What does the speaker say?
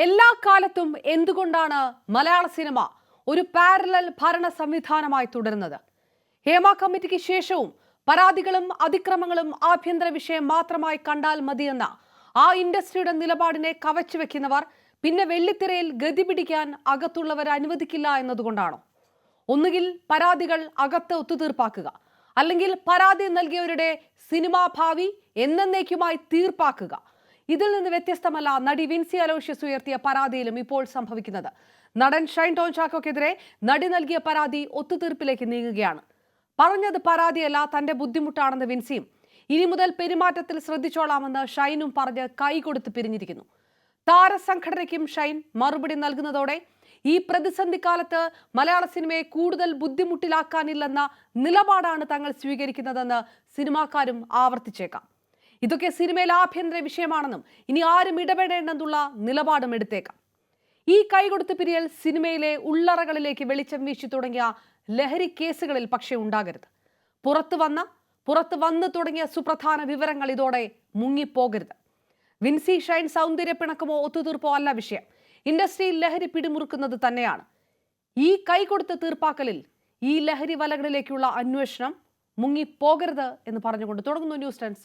എല്ലാ കാലത്തും എന്തുകൊണ്ടാണ് മലയാള സിനിമ ഒരു പാരലൽ ഭരണ സംവിധാനമായി തുടരുന്നത്? ഹേമ കമ്മിറ്റിക്ക് ശേഷവും പരാതികളും അതിക്രമങ്ങളും ആഭ്യന്തര വിഷയം മാത്രമായി കണ്ടാൽ മതിയെന്ന ആ ഇൻഡസ്ട്രിയുടെ നിലപാടിനെ കവച്ചു വെക്കുന്നവർ പിന്നെ വെള്ളിത്തിരയിൽ ഗതി പിടിക്കാൻ അകത്തുള്ളവർ അനുവദിക്കില്ല എന്നതുകൊണ്ടാണോ? ഒന്നുകിൽ പരാതികൾ അകത്ത് ഒത്തുതീർപ്പാക്കുക, അല്ലെങ്കിൽ പരാതി നൽകിയവരുടെ സിനിമാ ഭാവി എന്നേക്കുമായി തീർപ്പാക്കുക. ഇതിൽ നിന്ന് വ്യത്യസ്തമല്ല നടി വിൻസി അലോഷ്യസ് ഉയർത്തിയ പരാതിയിലും ഇപ്പോൾ സംഭവിക്കുന്നത്. നടൻ ഷൈൻ ടോം ചാക്കോക്കെതിരെ നടി നൽകിയ പരാതി ഒത്തുതീർപ്പിലേക്ക് നീങ്ങുകയാണ്. പറഞ്ഞത് പരാതിയല്ല, തന്റെ ബുദ്ധിമുട്ടാണെന്ന് വിൻസിയും ഇനി മുതൽ പെരുമാറ്റത്തിൽ ശ്രദ്ധിച്ചോളാമെന്ന് ഷൈനും പറഞ്ഞ് കൈകൊടുത്ത് പിരിഞ്ഞിരിക്കുന്നു. താരസംഘടനയ്ക്കും ഷൈൻ മറുപടി നൽകുന്നതോടെ ഈ പ്രതിസന്ധി കാലത്ത് മലയാള സിനിമയെ കൂടുതൽ ബുദ്ധിമുട്ടിലാക്കാനില്ലെന്ന നിലപാടാണ് തങ്ങൾ സ്വീകരിക്കുന്നതെന്ന് സിനിമാക്കാരും ആവർത്തിച്ചേക്കാം. ഇതൊക്കെ സിനിമയിലെ ആഭ്യന്തര വിഷയമാണെന്നും ഇനി ആരും ഇടപെടേണ്ടെന്നുള്ള നിലപാടും എടുത്തേക്കാം. ഈ കൈകൊടുത്ത് പിരിയൽ സിനിമയിലെ ഉള്ളറകളിലേക്ക് വെളിച്ചം വീശി തുടങ്ങിയ ലഹരി കേസുകളിൽ പക്ഷേ ഉണ്ടാകരുത്. പുറത്ത് വന്ന് തുടങ്ങിയ സുപ്രധാന വിവരങ്ങൾ ഇതോടെ മുങ്ങിപ്പോകരുത്. വിൻസി ഷൈൻ സൗന്ദര്യ പിണക്കമോ ഒത്തുതീർപ്പോ അല്ല വിഷയം. ഇൻഡസ്ട്രിയിൽ ലഹരി പിടിമുറുക്കുന്നത് തന്നെയാണ്. ഈ കൈകൊടുത്ത തീർപ്പാക്കലിൽ ഈ ലഹരി വലകളിലേക്കുള്ള അന്വേഷണം മുങ്ങിപ്പോകരുത് എന്ന് പറഞ്ഞുകൊണ്ട് തുടങ്ങുന്നു ന്യൂസ് 10